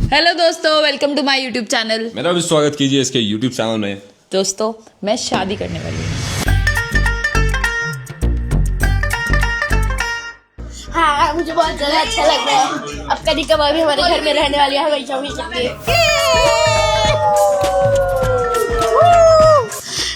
Hello दोस्तों, welcome to my YouTube channel. मेरा भी स्वागत कीजिए इसके यूट्यूब चैनल में। दोस्तों, मैं शादी करने वाली हूँ। हाँ, मुझे बहुत ज़्यादा अच्छा लग रहा है। अब कभी कभार हमारे घर में रहने वाली है, हमेशा हमेशा के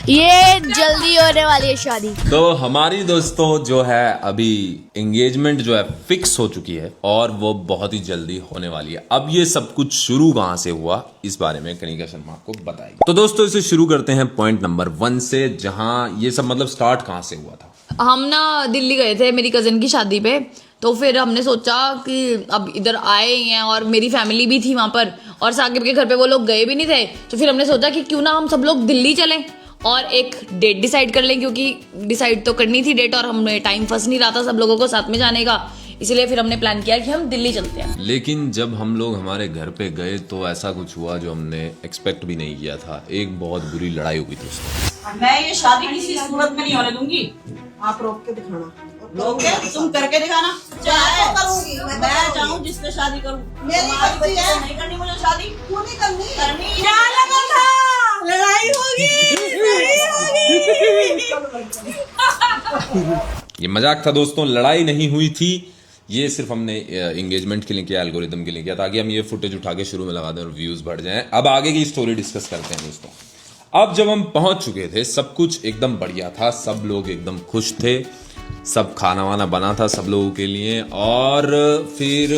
ये जल्दी होने वाली है शादी। तो हमारी दोस्तों जो है अभी एंगेजमेंट जो है फिक्स हो चुकी है और वो बहुत ही जल्दी होने वाली है। अब ये सब कुछ शुरू कहाँ से हुआ इस बारे में कनिका शर्मा आपको बताएगी। तो दोस्तों इसे शुरू करते हैं पॉइंट नंबर 1 से, जहाँ ये सब मतलब स्टार्ट कहाँ से हुआ था। हम ना दिल्ली गए थे मेरी कजन की शादी पे, तो फिर हमने सोचा कि अब इधर आए ही हैं और मेरी फैमिली भी थी वहाँ पर और साकिब के घर पे वो लोग गए भी नहीं थे। तो फिर हमने सोचा कि क्यों ना हम सब लोग दिल्ली चलें और एक डेट डिसाइड कर लें, क्योंकि डिसाइड तो करनी थी डेट और हमें टाइम फंस नहीं रहा था सब लोगों को साथ में जाने का। इसलिए फिर हमने प्लान किया कि हम दिल्ली चलते हैं। लेकिन जब हम लोग हमारे घर पे गए तो ऐसा कुछ हुआ जो हमने एक्सपेक्ट भी नहीं किया था। एक बहुत बुरी लड़ाई हुई थी उसमें। मैं ये शादी किसी सूरत में नहीं होने दूंगी। आप रोक के दिखाना, रोक के तुम करके दिखाना। चाहे करूंगी मैं चाहूँ जिससे शादी करूँ। मेरी मर्जी है। नहीं करनी मुझे शादी। क्यों नहीं करनी? करनी क्या लगा था लड़ाई होगी। ये मजाक था दोस्तों, लड़ाई नहीं हुई थी। ये सिर्फ हमने एंगेजमेंट के लिए किया, एल्गोरिदम के लिए किया, ताकि हम ये फुटेज उठा के शुरू में लगा दें और व्यूज बढ़ जाएं। अब आगे की स्टोरी डिस्कस करते हैं दोस्तों। अब जब हम पहुंच चुके थे सब कुछ एकदम बढ़िया था, सब लोग एकदम खुश थे, सब खाना वाना बना था सब लोगों के लिए। और फिर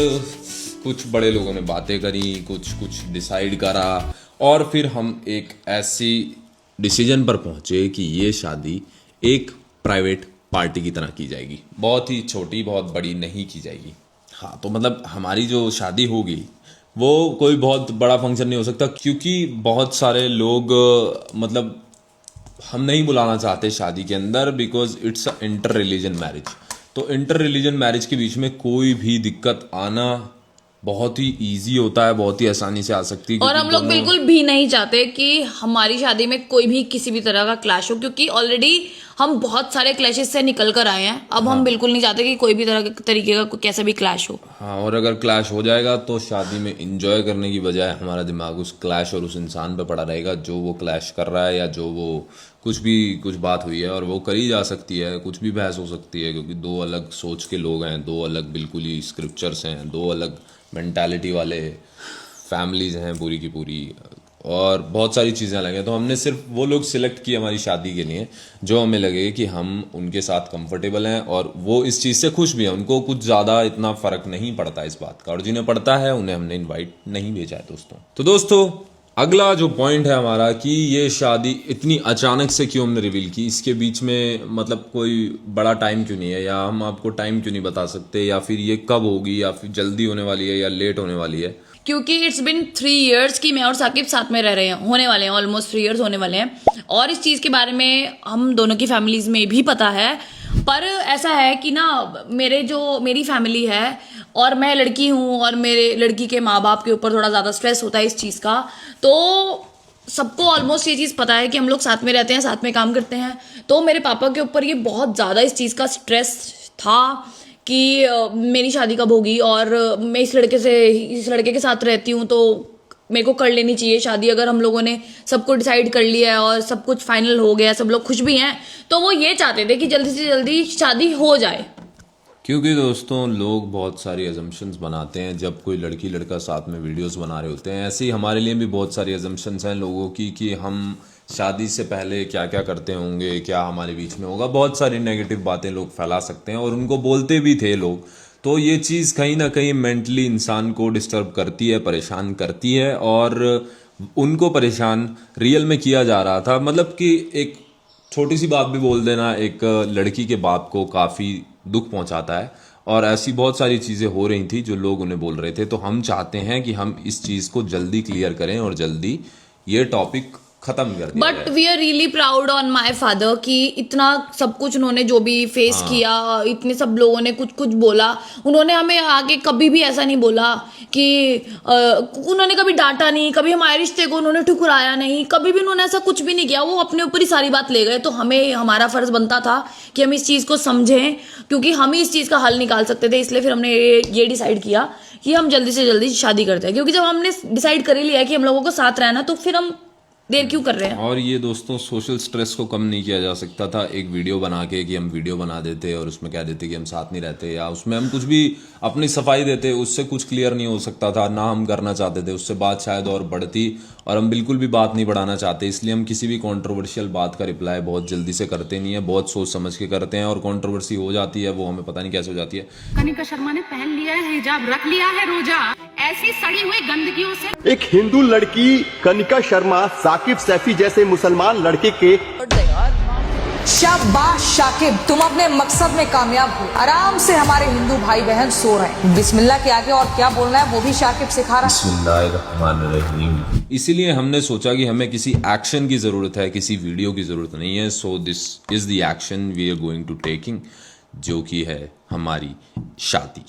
कुछ बड़े लोगों ने बातें करी, कुछ डिसाइड करा और फिर हम एक ऐसी डिसीजन पर पहुंचे कि ये शादी एक प्राइवेट पार्टी की तरह की जाएगी। बहुत ही छोटी, बहुत बड़ी नहीं की जाएगी। हाँ, तो मतलब हमारी जो शादी होगी वो कोई बहुत बड़ा फंक्शन नहीं हो सकता, क्योंकि बहुत सारे लोग मतलब हम नहीं बुलाना चाहते शादी के अंदर, because it's a inter religion marriage. तो इंटर रिलीजन मैरिज के बीच में कोई भी दिक्कत आना बहुत ही इजी होता है, बहुत ही आसानी से आ सकती है। और हम लोग बिल्कुल भी नहीं चाहते कि हमारी शादी में कोई भी किसी भी तरह का क्लैश हो, क्योंकि ऑलरेडी हम बहुत सारे क्लैशेस से निकल कर आए हैं। अब हम बिल्कुल नहीं चाहते कि कोई भी तरह के तरीके का कैसा भी क्लैश हो। हाँ, और अगर क्लैश हो जाएगा तो शादी में एंजॉय करने की बजाय हमारा दिमाग उस क्लैश और उस इंसान पे पड़ा रहेगा जो वो क्लैश कर रहा है, या जो वो कुछ बात हुई है और वो करी जा सकती है, कुछ भी बहस हो सकती है, क्योंकि दो अलग सोच के लोग हैं, दो अलग बिल्कुल ही स्क्रिप्चर्स हैं, दो अलग मेंटालिटी वाले फैमिलीज हैं पूरी की पूरी, और बहुत सारी चीज़ें अलग हैं। तो हमने सिर्फ वो लोग सिलेक्ट किए हमारी शादी के लिए जो हमें लगे कि हम उनके साथ कंफर्टेबल हैं और वो इस चीज़ से खुश भी हैं। उनको कुछ ज़्यादा इतना फ़र्क नहीं पड़ता इस बात का, और जिन्हें पड़ता है उन्हें हमने इनवाइट नहीं भेजा है दोस्तों। तो दोस्तों अगला जो पॉइंट है हमारा कि ये शादी इतनी अचानक से क्यों हमने रिवील की, इसके बीच में मतलब कोई बड़ा टाइम क्यों नहीं है, या हम आपको टाइम क्यों नहीं बता सकते, या फिर ये कब होगी, या फिर जल्दी होने वाली है या लेट होने वाली है। क्योंकि इट्स बिन 3 years कि मैं और साकिब साथ में रह रहे हैं, होने वाले हैं, ऑलमोस्ट 3 years होने वाले हैं। और इस चीज़ के बारे में हम दोनों की फैमिलीज में भी पता है, पर ऐसा है कि ना मेरी फैमिली है और मैं लड़की हूँ और मेरे लड़की के माँ बाप के ऊपर थोड़ा ज़्यादा स्ट्रेस होता है इस चीज़ का। तो सबको ऑलमोस्ट ये चीज़ पता है कि हम लोग साथ में रहते हैं, साथ में काम करते हैं। तो मेरे पापा के ऊपर ये बहुत ज़्यादा इस चीज़ का स्ट्रेस था कि मेरी शादी कब होगी, और मैं इस लड़के के साथ रहती हूँ तो मेरे को कर लेनी चाहिए शादी। अगर हम लोगों ने सब कुछ डिसाइड कर लिया है और सब कुछ फाइनल हो गया, सब लोग खुश भी हैं, तो वो ये चाहते थे कि जल्दी से जल्दी शादी हो जाए। क्योंकि दोस्तों लोग बहुत सारी अजम्पशंस बनाते हैं जब कोई लड़की लड़का साथ में वीडियोस बना रहे होते हैं। ऐसे ही हमारे लिए भी बहुत सारी अजम्पशंस हैं लोगों की कि हम शादी से पहले क्या क्या करते होंगे, क्या हमारे बीच में होगा। बहुत सारी नेगेटिव बातें लोग फैला सकते हैं और उनको बोलते भी थे लोग। तो ये चीज़ कहीं ना कहीं मेंटली इंसान को डिस्टर्ब करती है, परेशान करती है, और उनको परेशान रियल में किया जा रहा था। मतलब कि एक छोटी सी बात भी बोल देना एक लड़की के बाप को काफ़ी दुख पहुंचाता है, और ऐसी बहुत सारी चीज़ें हो रही थी जो लोग उन्हें बोल रहे थे। तो हम चाहते हैं कि हम इस चीज़ को जल्दी क्लियर करें और जल्दी ये टॉपिक खत्म कर दिया। But we are really proud on my father कि इतना सब कुछ उन्होंने जो भी फेस किया, इतने सब लोगों ने कुछ कुछ बोला, उन्होंने हमें आगे कभी भी ऐसा नहीं बोला कि उन्होंने कभी डांटा नहीं, कभी हमारे रिश्ते को उन्होंने ठुकराया नहीं, कभी भी उन्होंने ऐसा कुछ भी नहीं किया। वो अपने ऊपर ही सारी बात ले गए। तो हमें हमारा फर्ज बनता था कि हम इस चीज़ को समझें, क्योंकि हम ही इस चीज़ का हल निकाल सकते थे। इसलिए फिर हमने ये डिसाइड किया कि हम जल्दी से जल्दी शादी करते हैं, क्योंकि जब हमने डिसाइड कर ही लिया है कि हम लोगों को साथ रहना, तो फिर हम देर क्यों कर रहे हैं। और ये दोस्तों सोशल स्ट्रेस को कम नहीं किया जा सकता था एक वीडियो बना के, कि हम वीडियो बना देते और उसमें कह देते कि हम साथ नहीं रहते, या उसमें हम कुछ भी अपनी सफाई देते, उससे कुछ क्लियर नहीं हो सकता था, ना हम करना चाहते थे, उससे बात शायद और बढ़ती, और हम बिल्कुल भी बात नहीं बढ़ाना चाहते। इसलिए हम किसी भी कंट्रोवर्शियल बात का रिप्लाई बहुत जल्दी से करते नहीं है, बहुत सोच समझ के करते हैं, और कंट्रोवर्सी हो जाती है वो हमें पता नहीं कैसे हो जाती है। कनिका शर्मा ने पहन लिया है हिजाब, रख लिया है रोजा, ऐसी सड़ी हुई गंदगियों से। एक हिंदू लड़की कनिका शर्मा साकिब सैफी जैसे मुसलमान लड़के के शाबाश शाकिब, तुम अपने मकसद में कामयाब हो। आराम से हमारे हिंदू भाई बहन सो रहे हैं, बिस्मिल्लाह के आगे और क्या बोलना है वो भी शाकिब सिखा रहा है। इसीलिए हमने सोचा कि हमें किसी एक्शन की जरूरत है, किसी वीडियो की जरूरत नहीं है। So this is the action we are going to taking, जो कि है हमारी शादी।